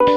Hello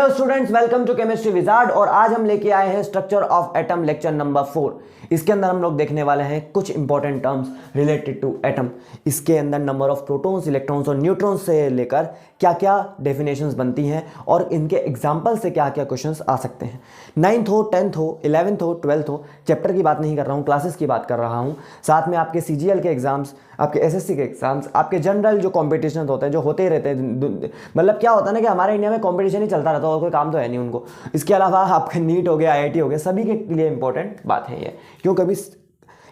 students, welcome to chemistry wizard. और आज हम लेके आए हैं structure of atom lecture number 4। इसके अंदर हम लोग देखने वाले हैं कुछ important terms related to atom. इसके अंदर नंबर ऑफ प्रोटॉन्स, इलेक्ट्रॉन्स और न्यूट्रॉन्स से लेकर क्या क्या डेफिनेशंस बनती हैं और इनके एग्जाम्पल से क्या क्या क्वेश्चंस आ सकते हैं। 9th हो, 10th हो, 11th हो, 12th हो, चैप्टर की बात नहीं कर रहा हूँ, क्लासेस की बात कर रहा हूँ। साथ में आपके CGL के एग्जाम्स, आपके SSC के एग्जाम्स, आपके जनरल जो कॉम्पिटिशन होते हैं जो होते ही रहते हैं। मतलब क्या होता है ना कि हमारे इंडिया में कॉम्पिटिशन ही चलता रहता है और कोई काम तो है नहीं उनको। इसके अलावा आपके नीट हो गया, IIT हो गया, सभी के लिए इंपॉर्टेंट बात है ये। क्यों कभी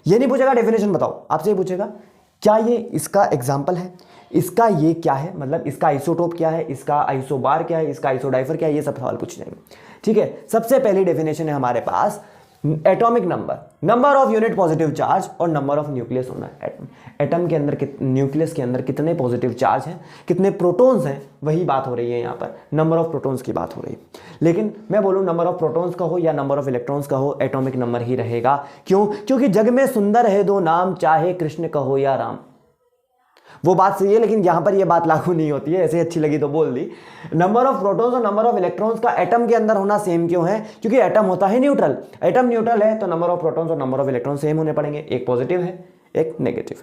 ये नहीं पूछेगा डेफिनेशन बताओ, आपसे ये पूछेगा क्या ये इसका एग्जाम्पल है, इसका ये क्या है, मतलब इसका आइसोटोप क्या है, इसका आइसोबार क्या है, इसका आइसोडाइफर क्या है, ये सब सवाल पूछ जाएंगे। ठीक है, सबसे पहली डेफिनेशन है हमारे पास atomic number, number of unit positive charge और नंबर ऑफ न्यूक्लियस होना है। एटम के अंदर, न्यूक्लियस के अंदर कितने पॉजिटिव चार्ज हैं, कितने प्रोटॉन्स हैं, वही बात हो रही है यहाँ पर। नंबर ऑफ प्रोटॉन्स की बात हो रही है। लेकिन मैं बोलूँ नंबर ऑफ प्रोटॉन्स का हो या नंबर ऑफ इलेक्ट्रॉन्स का हो, एटॉमिक नंबर ही रहेगा। क्यों? क्योंकि जग में सुंदर है दो नाम, चाहे कृष्ण कहो या राम। वो बात सही है, लेकिन यहां पर ये बात लागू नहीं होती है। ऐसे अच्छी लगी तो बोल दी। नंबर ऑफ प्रोटॉन्स और नंबर ऑफ इलेक्ट्रॉन्स का एटम के अंदर होना सेम क्यों है? क्योंकि एटम होता है न्यूट्रल। एटम न्यूट्रल है तो नंबर ऑफ प्रोटॉन्स और नंबर ऑफ इलेक्ट्रॉन सेम होने पड़ेंगे। एक पॉजिटिव है, एक नेगेटिव।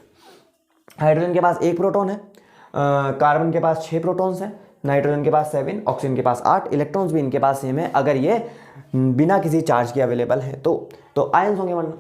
हाइड्रोजन के पास 1 प्रोटॉन है, कार्बन के पास 6 प्रोटॉन्स हैं, नाइट्रोजन के पास 7, ऑक्सीजन के पास 8, इलेक्ट्रॉन्स भी इनके पास सेम है अगर ये बिना किसी चार्ज के अवेलेबल है तो आयंस होंगे वरना।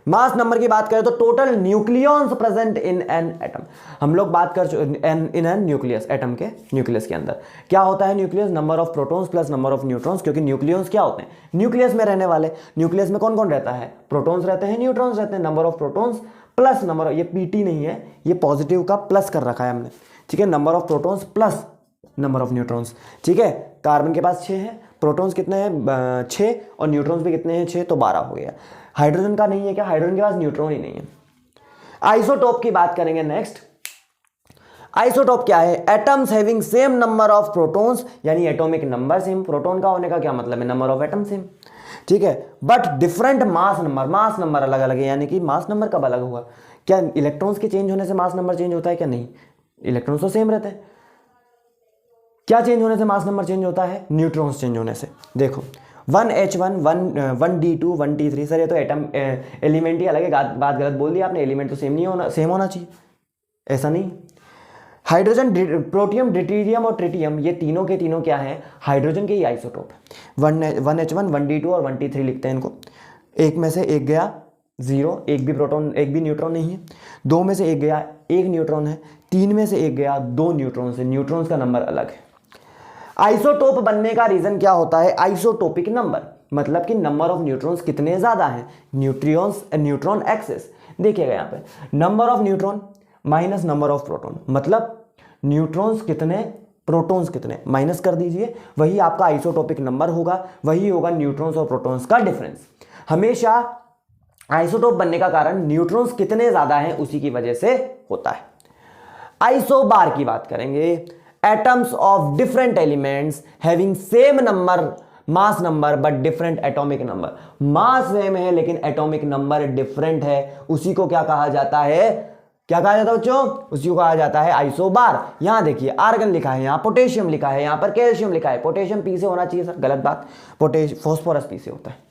मास नंबर की बात करें तो total nucleons present in an atom. हम लोग बात कर इन एन न्यूक्लियस, एटम के न्यूक्लियस के अंदर क्या होता है? Nucleus number of protons plus number of neutrons. क्योंकि न्यूक्लियॉन्स क्या होते हैं? न्यूक्लियस में रहने वाले। न्यूक्लियस में कौन कौन रहता है? प्रोटॉन्स रहते हैं, न्यूट्रॉन्स रहते हैं। Number of protons plus number, ये PT नहीं है, ये पॉजिटिव का प्लस कर रखा है हमने। ठीक है, number of protons plus number of neutrons. ठीक है, कार्बन के पास 6 है, प्रोटॉन्स कितने हैं? 6, और न्यूट्रॉन्स भी कितने हैं? 6, तो 12 हो गया। हाइड्रोजन का नहीं है क्या? हाइड्रोजन के पास न्यूट्रॉन ही नहीं है। आइसोटोप की बात करेंगे नेक्स्ट। आइसोटोप क्या है? Atoms having same number of protons, यानी एटॉमिक नंबर सेम। प्रोटॉन का होने का क्या मतलब है? Number of atom same. ठीक है, but different mass number. Mass number अलग अलग है, यानी कि मास नंबर कब अलग हुआ? क्या इलेक्ट्रॉन्स के चेंज होने से मास नंबर चेंज होता है? क्या नहीं, इलेक्ट्रॉन्स तो सेम रहते हैं। क्या चेंज होने से मास नंबर चेंज होता है? न्यूट्रॉन्स चेंज होने से। देखो 1H1, 1D2, 1D3। सर ये तो एटम एलिमेंट ही अलग है। बात गलत बोल दी आपने, एलिमेंट तो सेम होना चाहिए, ऐसा नहीं। हाइड्रोजन, प्रोटियम, ड्यूटेरियम और ट्रिटियम, ये तीनों के तीनों क्या है? हाइड्रोजन के ही आइसोटोप है। 1H1, 1D2 और 1D3 लिखते हैं इनको। एक में से एक गया 0, एक भी प्रोटॉन, एक भी न्यूट्रॉन नहीं है। 2 में से एक गया, 1 न्यूट्रॉन है। 3 में से एक गया, 2 न्यूट्रॉन है। न्यूट्रॉन्स का नंबर अलग है। आइसोटोप बनने का रीजन क्या होता है? आइसोटोपिक नंबर, मतलब कि नंबर ऑफ न्यूट्रॉन्स कितने ज्यादा हैं। न्यूट्रॉन एक्सेस देखिएगा यहाँ पे, number of neutron minus number of proton, मतलब न्यूट्रॉन्स कितने, प्रोटॉन्स कितने, माइनस कर दीजिए, वही आपका आइसोटोपिक नंबर होगा। वही होगा न्यूट्रॉन्स और प्रोटॉन्स का डिफरेंस। हमेशा आइसोटोप बनने का कारण न्यूट्रॉन्स कितने ज्यादा हैं उसी की वजह से होता है। आइसोबार की बात करेंगे। Atoms of different elements having same number mass number but different atomic number. Mass same है लेकिन एटॉमिक नंबर डिफरेंट है, उसी को क्या कहा जाता है? क्या कहा जाता है बच्चों? उसी को कहा जाता है आइसोबार। यहां देखिए आर्गन लिखा है, यहां पोटेशियम लिखा है, यहां पर कैल्शियम लिखा है। पोटेशियम P से होना चाहिए सर, गलत बात। फॉस्फोरस P से होता है।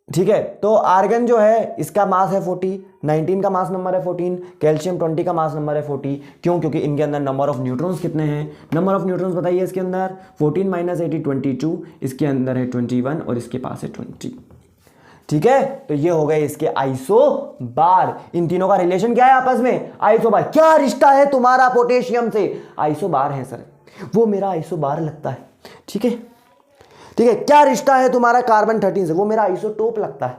ठीक है, तो आर्गन जो है इसका मास है 40, 19 का मास नंबर है 14, कैल्शियम 20 का मास नंबर है 40। क्यों? क्योंकि इनके अंदर नंबर ऑफ न्यूट्रॉन्स कितने हैं? नंबर ऑफ न्यूट्रॉन्स बताइए इसके अंदर। 14 माइनस 80 22, इसके अंदर है 21 और इसके पास है 20। ठीक है, तो ये हो गए इसके आइसोबार। इन तीनों का रिलेशन क्या है आपस में? आइसोबार। क्या रिश्ता है तुम्हारा पोटेशियम से? आइसोबार है सर, वो मेरा आइसोबार लगता है। ठीक है, ठीक है, क्या रिश्ता है तुम्हारा कार्बन 13 से? वो मेरा आइसोटोप लगता है।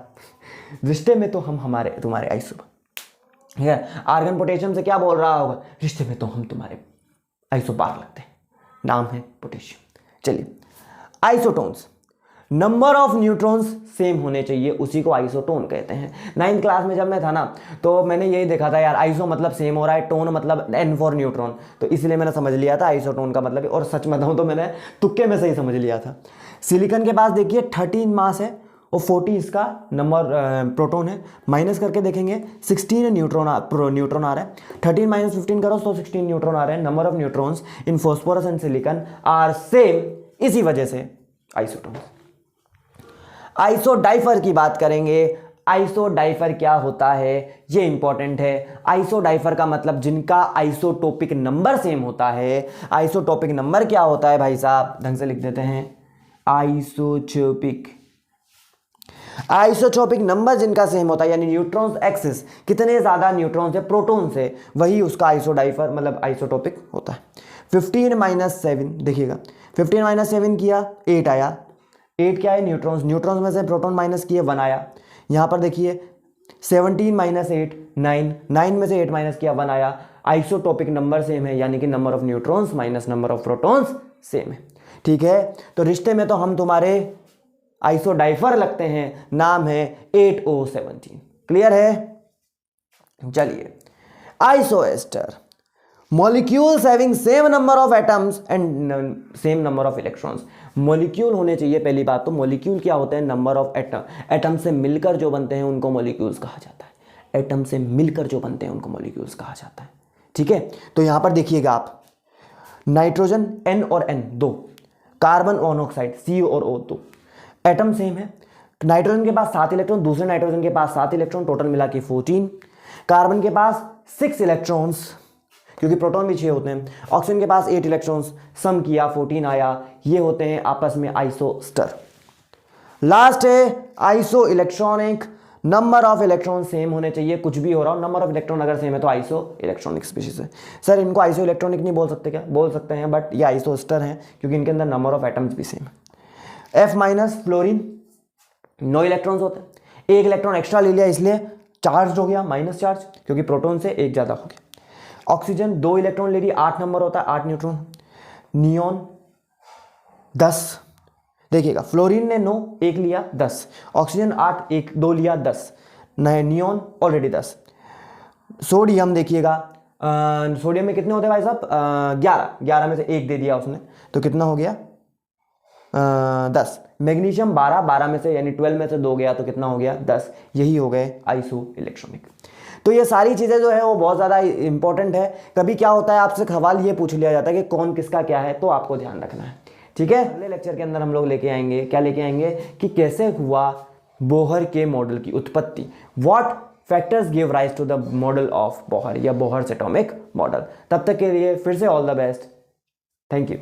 रिश्ते में तो हम तुम्हारे आइसोबार। ठीक है, आर्गन पोटेशियम से क्या बोल रहा होगा? रिश्ते में तो हम तुम्हारे आइसोबार लगते हैं, नाम है पोटेशियम। चलिए, isotones, number of neutrons same होने चाहिए, उसी को आइसोटोन कहते हैं। 9th क्लास में जब मैं था ना, तो मैंने यही देखा था यार, आइसो मतलब सेम हो रहा है, टोन मतलब N फॉर न्यूट्रॉन, तो इसलिए मैंने समझ लिया था आइसोटोन का मतलब। और सच बताऊं तो मैंने तुक्के में से ही समझ लिया था। सिलिकॉन के पास देखिए 13 मास है और 40 इसका नंबर प्रोटॉन है। माइनस करके देखेंगे 16 न्यूट्रॉन आ रहा है। 13 माइनस 15 करो तो 16 न्यूट्रॉन आ रहे हैं। Number of neutrons in phosphorus and silicon are same, इसी वजह से आइसोटोन्स। आइसोडाइफर की बात करेंगे। आइसोडाइफर क्या होता है ये इंपॉर्टेंट है। आइसोडाइफर का मतलब जिनका आइसोटोपिक नंबर सेम होता है। आइसोटोपिक नंबर क्या होता है भाई साहब, ढंग से लिख देते हैं, आइसोटोपिक नंबर जिनका सेम होता है, यानी न्यूट्रॉन्स एक्सिस, कितने ज्यादा न्यूट्रॉन्स है प्रोटॉन से, वही उसका आइसोडाइफर मतलब आइसोटोपिक होता है। 15 माइनस 7 देखिएगा, 15 माइनस 7 किया 8 आया। 8 क्या है, न्यूट्रॉन्स, न्यूट्रॉन्स में से प्रोटॉन माइनस किए 1 आया। यहाँ पर देखिए 17 माइनस 8 9, 9 में से 8 माइनस किया 1 आया। आइसोटोपिक नंबर सेम है, यानी कि number of neutrons minus number of protons same है। ठीक है, तो रिश्ते में तो हम तुम्हारे आइसोडाइफर लगते हैं, नाम है 8O17। क्लियर है, चलिए। Isoster, molecules having same number of atoms and same number of electrons. Molecule होने चाहिए, पहली बात तो मॉलिक्यूल क्या होते हैं, नंबर ऑफ एटम, एटम से मिलकर जो बनते हैं उनको मॉलिक्यूल्स कहा जाता है। एटम से मिलकर जो बनते हैं उनको मॉलिक्यूल्स कहा जाता है। ठीक है, तो यहां पर देखिएगा आप, नाइट्रोजन N और N 2, कार्बन मोनोऑक्साइड CO और O 2, एटम सेम है। नाइट्रोजन के पास 7 इलेक्ट्रॉन, दूसरे नाइट्रोजन के पास 7 इलेक्ट्रॉन, टोटल मिला के 14। कार्बन के पास 6 इलेक्ट्रॉन्स, क्योंकि प्रोटॉन भी 6 होते हैं। ऑक्सीजन के पास 8 इलेक्ट्रॉन्स, सम किया 14 आया। ये होते हैं आपस में आइसोस्टर। लास्ट है iso electronic, number of electron same होने चाहिए, कुछ भी हो रहा हो, नंबर ऑफ इलेक्ट्रॉन अगर सेम है तो आइसो इलेक्ट्रॉनिक स्पीशीज है। सर इनको आइसो इलेक्ट्रॉनिक नहीं बोल सकते क्या, बोल सकते हैं, बट ये आइसोस्टर हैं क्योंकि इनके अंदर नंबर ऑफ एटम्स भी सेम है। F माइनस फ्लोरीन 9 इलेक्ट्रॉन्स होते हैं, 1 इलेक्ट्रॉन एक्स्ट्रा ले लिया इसलिए चार्ज हो गया, माइनस चार्ज, क्योंकि प्रोटॉन से 1 ज्यादा हो गया। ऑक्सीजन 2 इलेक्ट्रॉन ले लिया, 8 नंबर होता है, 8 न्यूट्रॉन। नियोन 10, देखिएगा फ्लोरीन ने 9 1 लिया 10, ऑक्सीजन 8 1 2 लिया 10, नियोन ऑलरेडी 10। सोडियम देखिएगा, सोडियम में कितने होते हैं भाई साहब, 11 में से 1 दे दिया उसने, तो कितना हो गया 10। मैग्नीशियम 12 में से यानी 12 में से 2 गया तो कितना हो गया 10। यही हो गए आइसो इलेक्ट्रॉनिक। तो ये सारी चीज़ें जो है वो बहुत ज़्यादा इंपॉर्टेंट है। कभी क्या होता है आपसे सवाल ये पूछ लिया जाता है कि कौन किसका क्या है, तो आपको ध्यान रखना है। ठीक है, अगले लेक्चर के अंदर हम लोग लेके आएंगे, क्या लेके आएंगे कि कैसे हुआ बोहर के मॉडल की उत्पत्ति, what factors give rise to the model of Bohr या बोहर्स एटॉमिक मॉडल। तब तक के लिए फिर से all the best, thank you.